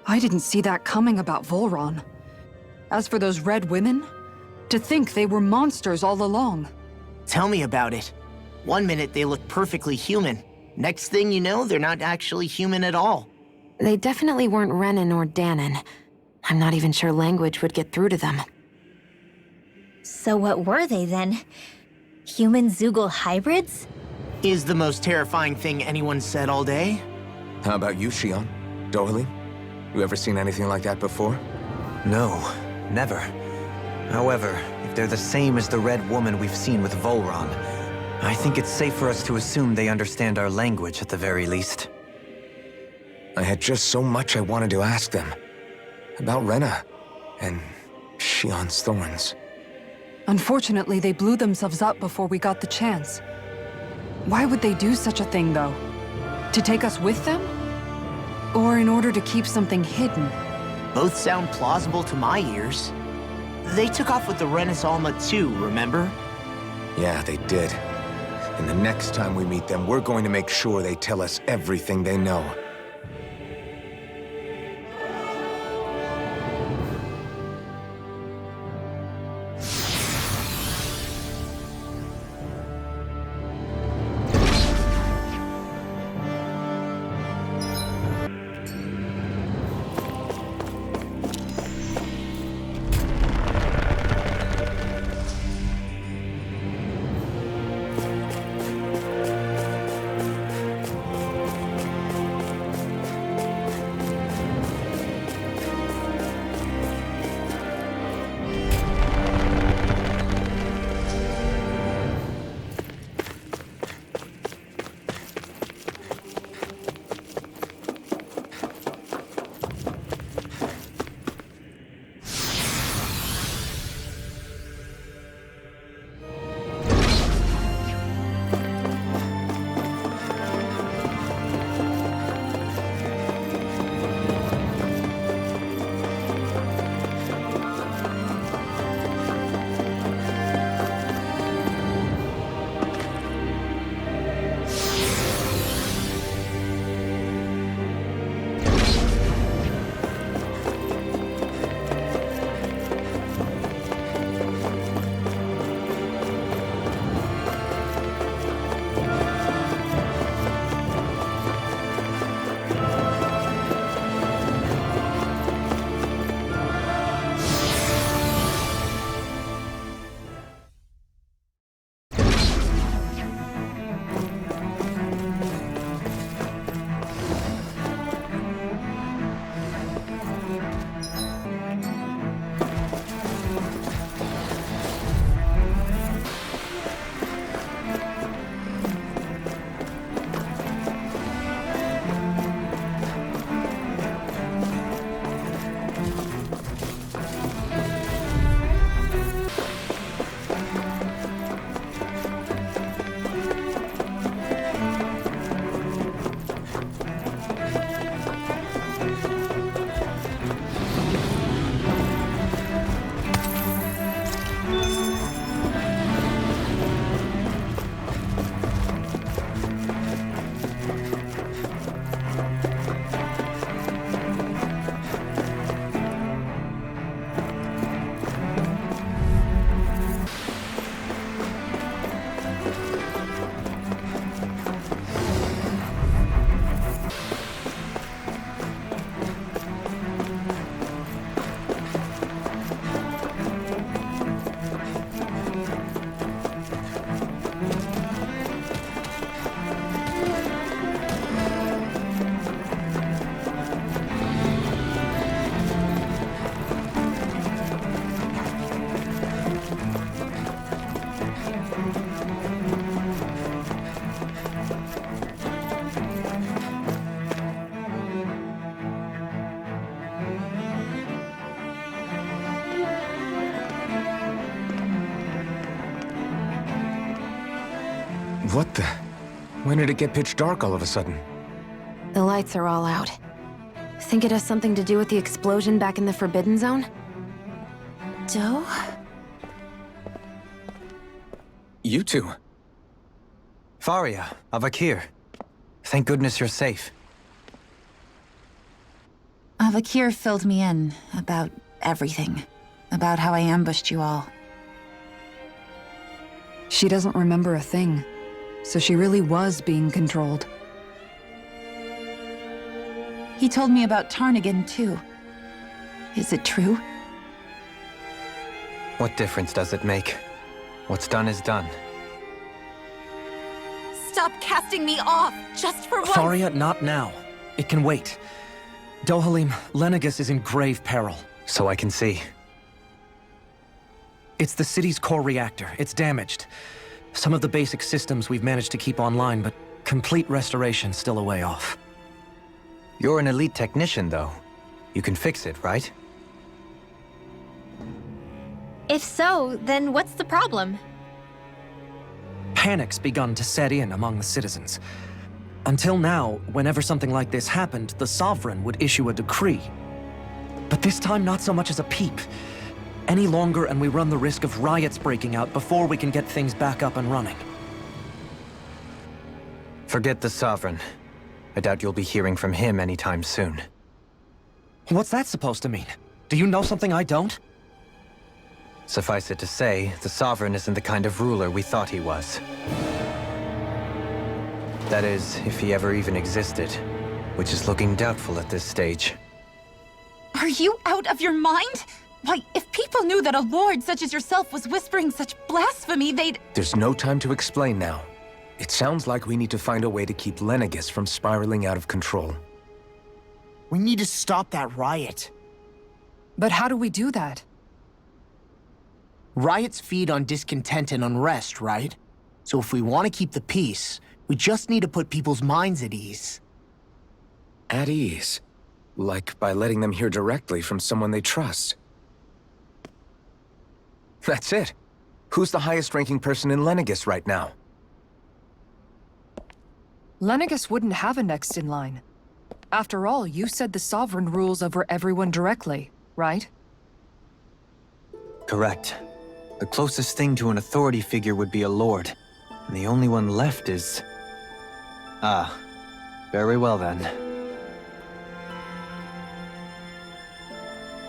I didn't see that coming about Volron. As for those red women, to think they were monsters all along. Tell me about it. One minute they look perfectly human. Next thing you know, they're not actually human at all. They definitely weren't Renan or Danon. I'm not even sure language would get through to them. So what were they then? Human Zoogle hybrids? Is the most terrifying thing anyone said all day? How about you, Shion? Dohalim? You ever seen anything like that before? No, never. However, if they're the same as the Red Woman we've seen with Volron, I think it's safe for us to assume they understand our language at the very least. I had just so much I wanted to ask them. About Rena, and Shion's thorns. Unfortunately, they blew themselves up before we got the chance. Why would they do such a thing, though? To take us with them? Or in order to keep something hidden? Both sound plausible to my ears. They took off with the Renis Alma too, remember? Yeah, they did. And the next time we meet them, we're going to make sure they tell us everything they know. What the? When did it get pitch dark all of a sudden? The lights are all out. Think it has something to do with the explosion back in the Forbidden Zone? Do? You two. Faria, Avakir. Thank goodness you're safe. Avakir filled me in about everything. About how I ambushed you all. She doesn't remember a thing, so she really was being controlled. He told me about Tarnigan, too. Is it true? What difference does it make? What's done is done. Stop casting me off, just for once! Faria, not now. It can wait. Dohalim, Lenegis is in grave peril. So I can see. It's the city's core reactor. It's damaged. Some of the basic systems we've managed to keep online, but complete restoration's still a way off. You're an elite technician, though. You can fix it, right? If so, then what's the problem? Panic's begun to set in among the citizens. Until now, whenever something like this happened, the Sovereign would issue a decree. But this time, not so much as a peep. Any longer, and we run the risk of riots breaking out before we can get things back up and running. Forget the Sovereign. I doubt you'll be hearing from him anytime soon. What's that supposed to mean? Do you know something I don't? Suffice it to say, the Sovereign isn't the kind of ruler we thought he was. That is, if he ever even existed, which is looking doubtful at this stage. Are you out of your mind? Why, if people knew that a lord such as yourself was whispering such blasphemy, they'd— There's no time to explain now. It sounds like we need to find a way to keep Lenegis from spiraling out of control. We need to stop that riot. But how do we do that? Riots feed on discontent and unrest, right? So if we want to keep the peace, we just need to put people's minds at ease. At ease? Like by letting them hear directly from someone they trust. That's it. Who's the highest-ranking person in Lenegis right now? Lenegis wouldn't have a next in line. After all, you said the Sovereign rules over everyone directly, right? Correct. The closest thing to an authority figure would be a lord. And the only one left is... Ah. Very well then.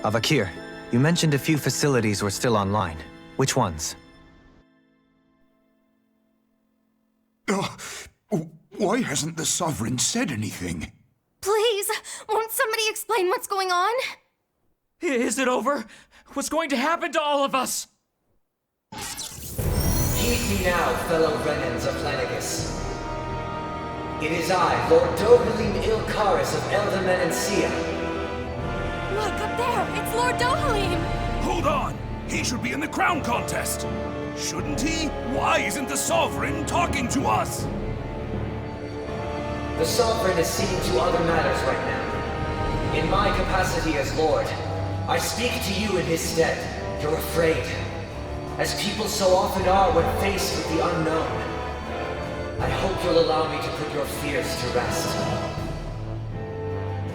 Avakir, you mentioned a few facilities were still online. Which ones? Why hasn't the Sovereign said anything? Please, won't somebody explain what's going on? Is it over? What's going to happen to all of us? Heed me now, fellow Renans of Lenegis. It is I, Lord Dohalim Ilkaris of Eldaman and Sia. Look, up there! It's Lord Dohalim! Hold on! He should be in the crown contest! Shouldn't he? Why isn't the Sovereign talking to us? The Sovereign is seeing to other matters right now. In my capacity as Lord, I speak to you in his stead. You're afraid. As people so often are when faced with the unknown. I hope you'll allow me to put your fears to rest.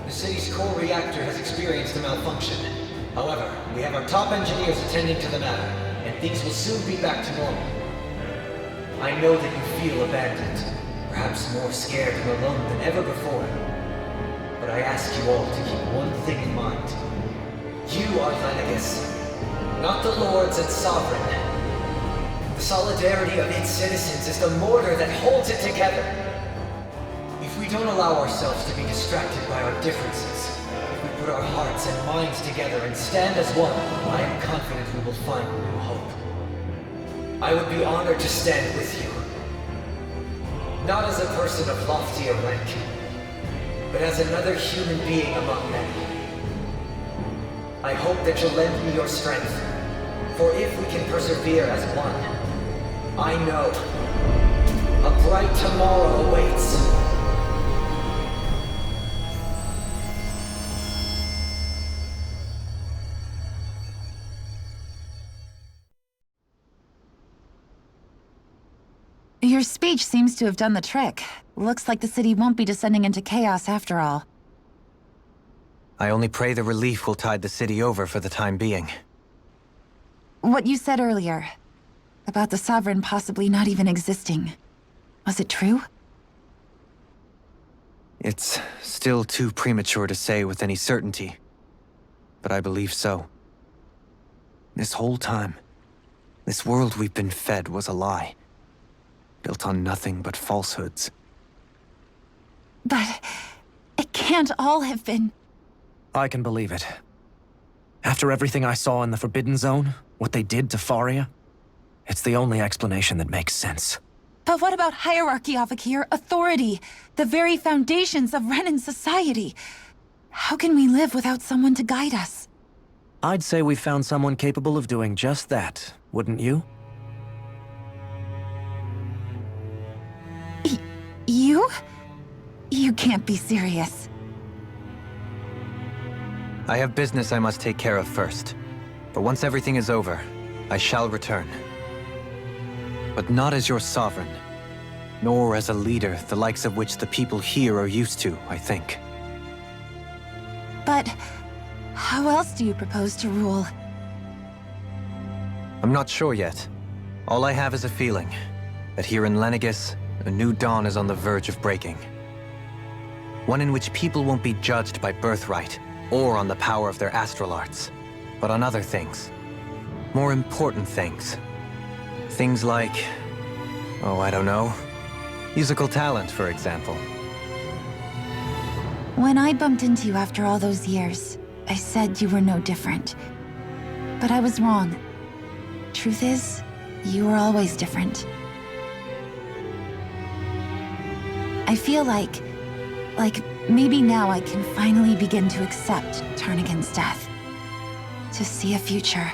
The city's core reactor has experienced a malfunction. However, we have our top engineers attending to the matter, and things will soon be back to normal. I know that you feel abandoned, perhaps more scared and alone than ever before. But I ask you all to keep one thing in mind. You are Lenegis, not the lords and sovereign. The solidarity of its citizens is the mortar that holds it together. If we don't allow ourselves to be distracted by our differences, if we put our hearts and minds together and stand as one, I am confident we will find new hope. I would be honored to stand with you. Not as a person of loftier rank, but as another human being among many. I hope that you'll lend me your strength, for if we can persevere as one, I know a bright tomorrow awaits. Your speech seems to have done the trick. Looks like the city won't be descending into chaos after all. I only pray the relief will tide the city over for the time being. What you said earlier, about the Sovereign possibly not even existing, was it true? It's still too premature to say with any certainty, but I believe so. This whole time, this world we've been fed was a lie, built on nothing but falsehoods. But it can't all have been... I can believe it. After everything I saw in the Forbidden Zone, what they did to Faria, it's the only explanation that makes sense. But what about hierarchy, Avakir? Authority? The very foundations of Renan society? How can we live without someone to guide us? I'd say we found someone capable of doing just that, wouldn't you? You? You can't be serious. I have business I must take care of first. But once everything is over, I shall return. But not as your sovereign, nor as a leader the likes of which the people here are used to, I think. But how else do you propose to rule? I'm not sure yet. All I have is a feeling that here in Lenegis, a new dawn is on the verge of breaking. One in which people won't be judged by birthright or on the power of their astral arts, but on other things. More important things. Things like, oh, I don't know, musical talent, for example. When I bumped into you after all those years, I said you were no different. But I was wrong. Truth is, you were always different. I feel like maybe now I can finally begin to accept Tarnigan's death. To see a future.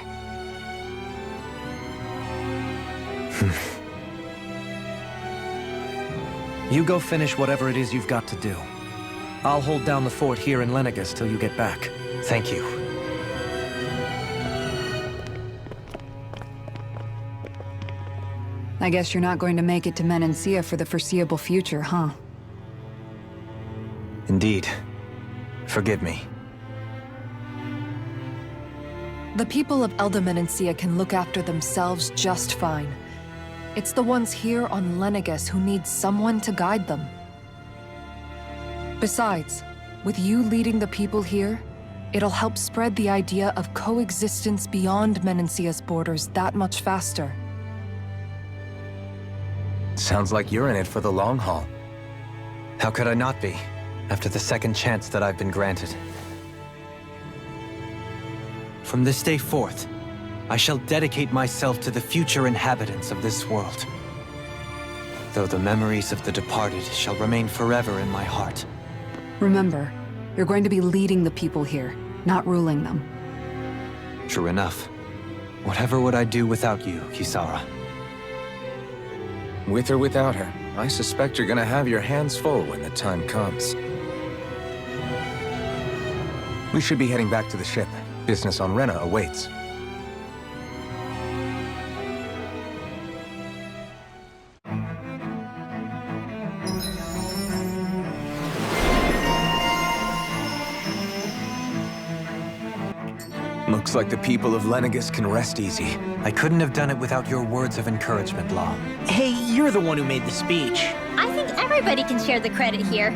You go finish whatever it is you've got to do. I'll hold down the fort here in Lenegis till you get back. Thank you. I guess you're not going to make it to Menancia for the foreseeable future, huh? Indeed. Forgive me. The people of Elda Menancia can look after themselves just fine. It's the ones here on Lenegis who need someone to guide them. Besides, with you leading the people here, it'll help spread the idea of coexistence beyond Menancia's borders that much faster. Sounds like you're in it for the long haul. How could I not be, after the second chance that I've been granted? From this day forth, I shall dedicate myself to the future inhabitants of this world. Though the memories of the departed shall remain forever in my heart. Remember, you're going to be leading the people here, not ruling them. True enough. Whatever would I do without you, Kisara? With or without her, I suspect you're gonna have your hands full when the time comes. We should be heading back to the ship. Business on Rena awaits. Looks like the people of Lenegis can rest easy. I couldn't have done it without your words of encouragement, Law. Hey, you're the one who made the speech. I think everybody can share the credit here.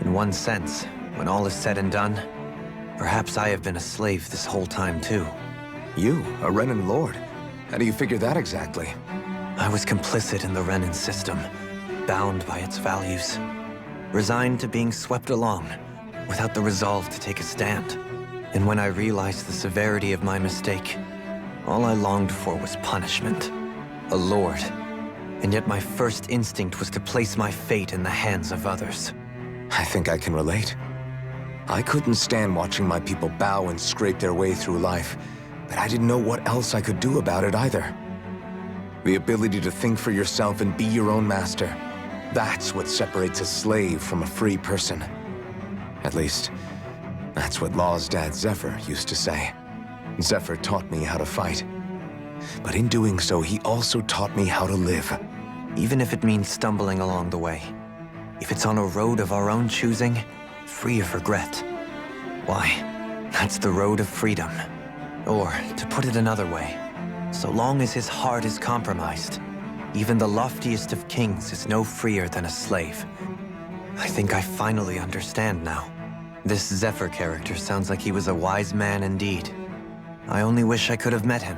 In one sense, when all is said and done, perhaps I have been a slave this whole time too. You, a Renan Lord? How do you figure that exactly? I was complicit in the Renan system, bound by its values, resigned to being swept along, without the resolve to take a stand. And when I realized the severity of my mistake, all I longed for was punishment. A lord. And yet my first instinct was to place my fate in the hands of others. I think I can relate. I couldn't stand watching my people bow and scrape their way through life, but I didn't know what else I could do about it either. The ability to think for yourself and be your own master, that's what separates a slave from a free person. At least, that's what Law's dad Zephyr used to say. Zephyr taught me how to fight. But in doing so, he also taught me how to live. Even if it means stumbling along the way. If it's on a road of our own choosing, free of regret. Why, that's the road of freedom. Or, to put it another way, so long as his heart is compromised, even the loftiest of kings is no freer than a slave. I think I finally understand now. This Zephyr character sounds like he was a wise man indeed. I only wish I could have met him.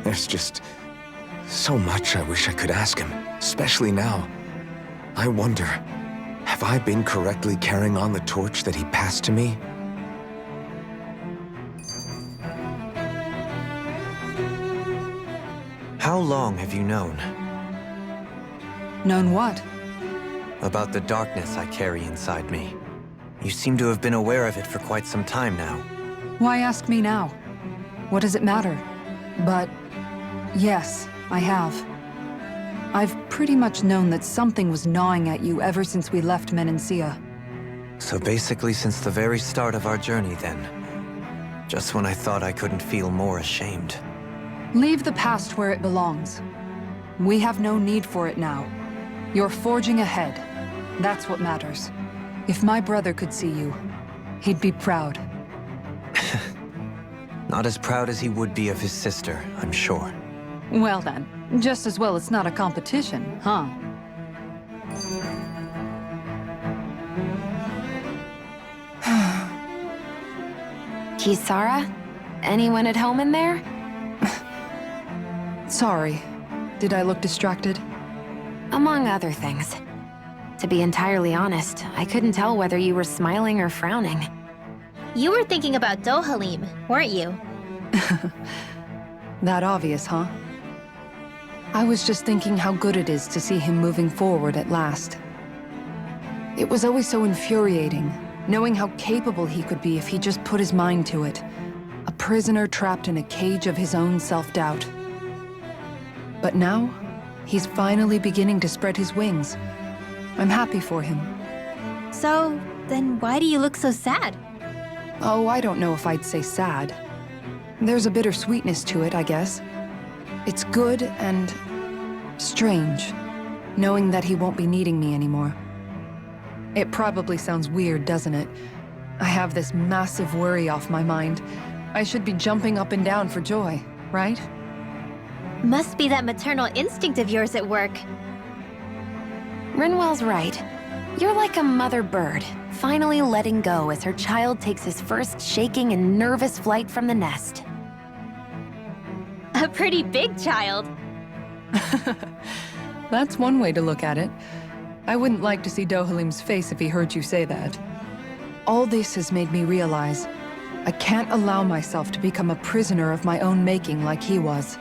There's just so much I wish I could ask him, especially now. I wonder, have I been correctly carrying on the torch that he passed to me? How long have you known? Known what? About the darkness I carry inside me. You seem to have been aware of it for quite some time now. Why ask me now? What does it matter? But yes, I have. I've pretty much known that something was gnawing at you ever since we left Menancia. So basically since the very start of our journey then. Just when I thought I couldn't feel more ashamed. Leave the past where it belongs. We have no need for it now. You're forging ahead. That's what matters. If my brother could see you, he'd be proud. Not as proud as he would be of his sister, I'm sure. Well then, just as well it's not a competition, huh? Kisara? Anyone at home in there? Sorry. Did I look distracted? Among other things. To be entirely honest, I couldn't tell whether you were smiling or frowning. You were thinking about Dohalim, weren't you? That obvious, huh? I was just thinking how good it is to see him moving forward at last. It was always so infuriating, knowing how capable he could be if he just put his mind to it. A prisoner trapped in a cage of his own self-doubt. But now, he's finally beginning to spread his wings. I'm happy for him. So, then why do you look so sad? Oh, I don't know if I'd say sad. There's a bittersweetness to it, I guess. It's good and strange, knowing that he won't be needing me anymore. It probably sounds weird, doesn't it? I have this massive worry off my mind. I should be jumping up and down for joy, right? Must be that maternal instinct of yours at work. Rinwell's right. You're like a mother bird, finally letting go as her child takes his first shaking and nervous flight from the nest. A pretty big child. That's one way to look at it. I wouldn't like to see Dohalim's face if he heard you say that. All this has made me realize I can't allow myself to become a prisoner of my own making like he was.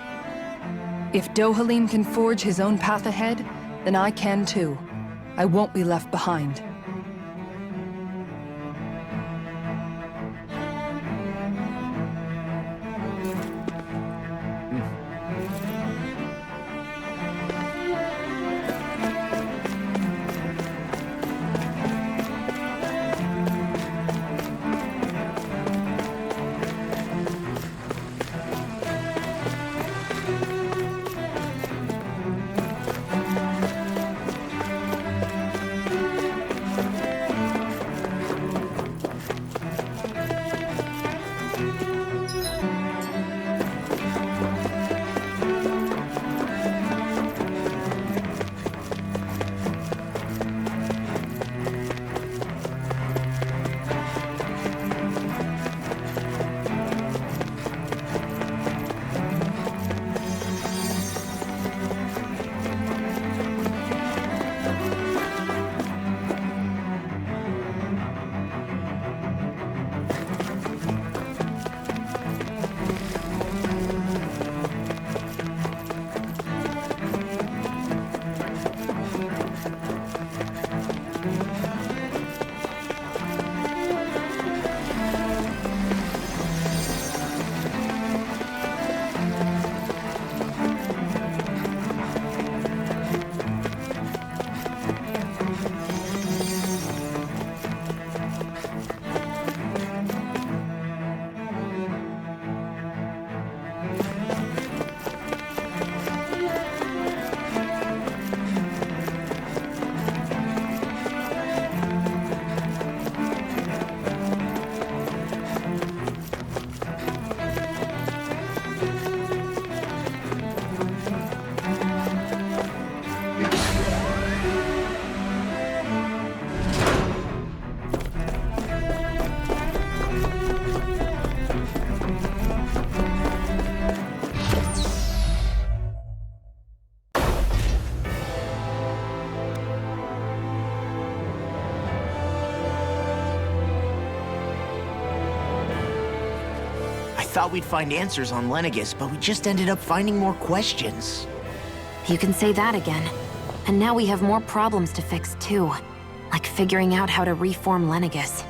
If Dohalim can forge his own path ahead, then I can too. I won't be left behind. thought we'd find answers on Lenegis, but we just ended up finding more questions. You can say that again. And now we have more problems to fix too. Like figuring out how to reform Lenegis.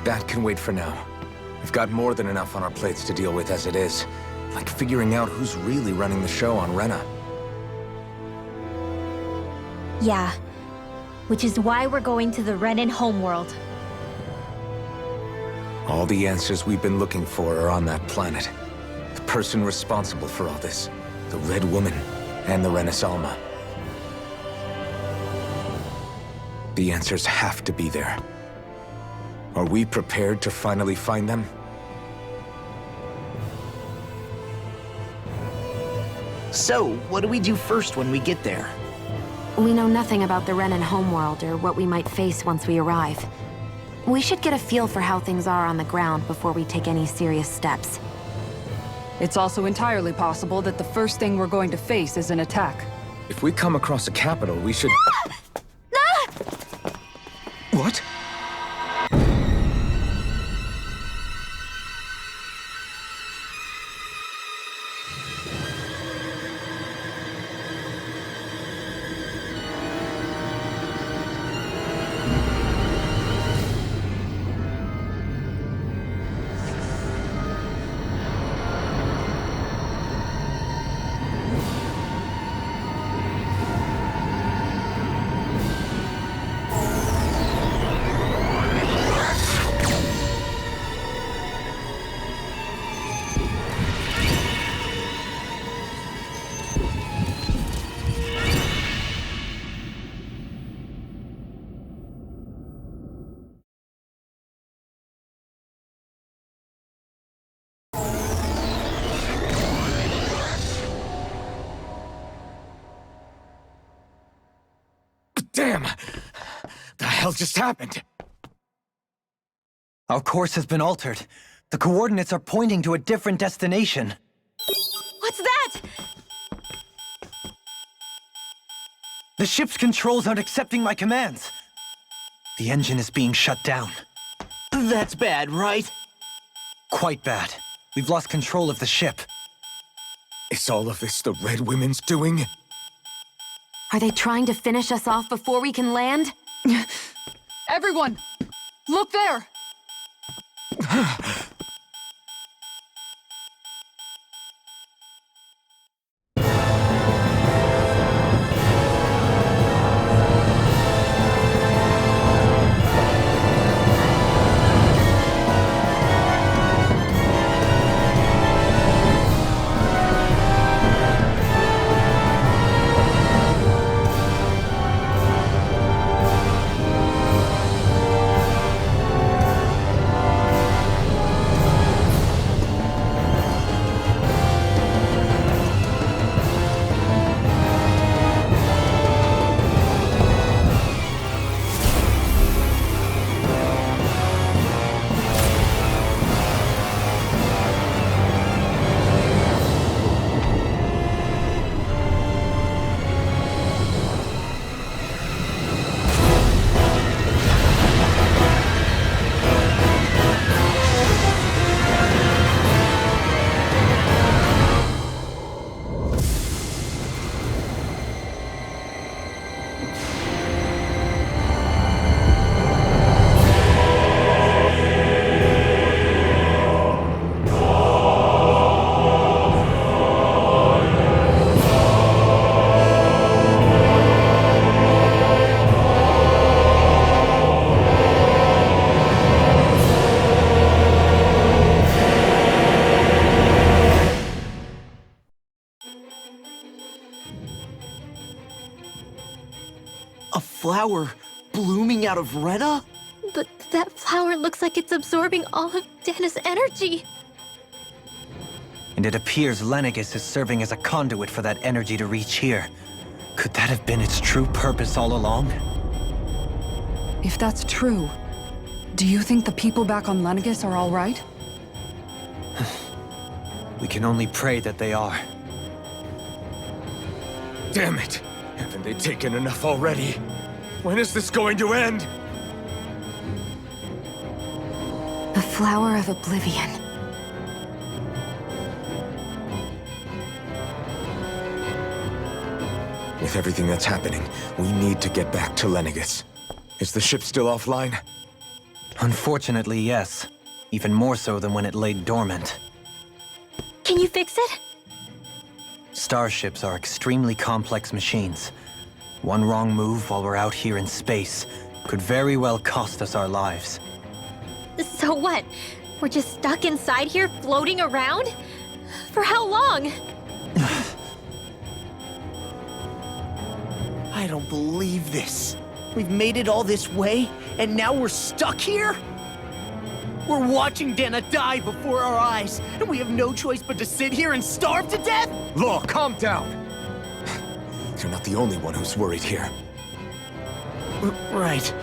That can wait for now. We've got more than enough on our plates to deal with as it is. Like figuring out who's really running the show on Rena. Yeah. Which is why we're going to the Renan homeworld. All the answers we've been looking for are on that planet. The person responsible for all this. The Red Woman and the Renasalma. The answers have to be there. Are we prepared to finally find them? So, what do we do first when we get there? We know nothing about the Renan homeworld or what we might face once we arrive. We should get a feel for how things are on the ground before we take any serious steps. It's also entirely possible that the first thing we're going to face is an attack. If we come across a capital, we should... What? Damn! The hell just happened? Our course has been altered. The coordinates are pointing to a different destination. What's that? The ship's controls aren't accepting my commands. The engine is being shut down. That's bad, right? Quite bad. We've lost control of the ship. Is all of this the Red Women's doing? Are they trying to finish us off before we can land? Everyone! Look there! A flower blooming out of Rena? But that flower looks like it's absorbing all of Dana's energy. And it appears Lenegis is serving as a conduit for that energy to reach here. Could that have been its true purpose all along? If that's true, do you think the people back on Lenegis are all right? We can only pray that they are. Damn it! Haven't they taken enough already? When is this going to end? Flower of Oblivion. With everything that's happening, we need to get back to Lenegis. Is the ship still offline? Unfortunately, yes. Even more so than when it laid dormant. Can you fix it? Starships are extremely complex machines. One wrong move while we're out here in space could very well cost us our lives. So what? We're just stuck inside here, floating around? For how long? I don't believe this. We've made it all this way, and now we're stuck here? We're watching Dana die before our eyes, and we have no choice but to sit here and starve to death? Law, calm down! You're not the only one who's worried here. Right.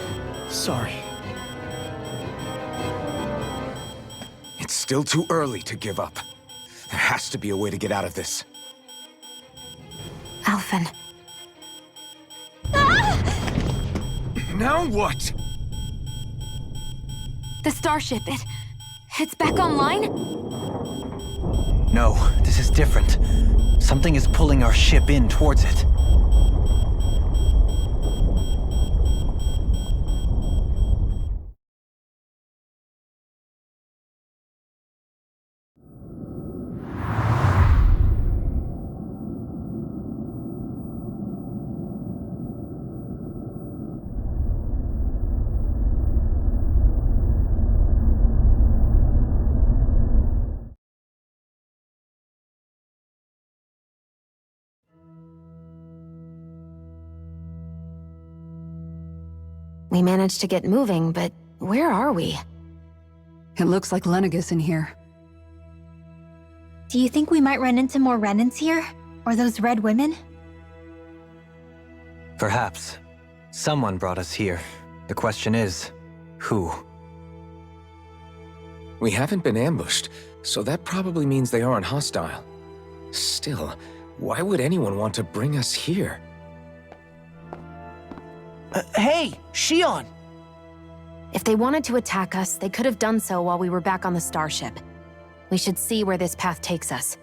Sorry. It's still too early to give up. There has to be a way to get out of this. Alphen. Now what? The starship, it's back online? No, this is different. Something is pulling our ship in towards it. We managed to get moving, but where are we? It looks like Lenegis in here. Do you think we might run into more Renans here? Or those red women? Perhaps. Someone brought us here. The question is, who? We haven't been ambushed, so that probably means they aren't hostile. Still, why would anyone want to bring us here? Hey, Shion! If they wanted to attack us, they could have done so while we were back on the starship. We should see where this path takes us.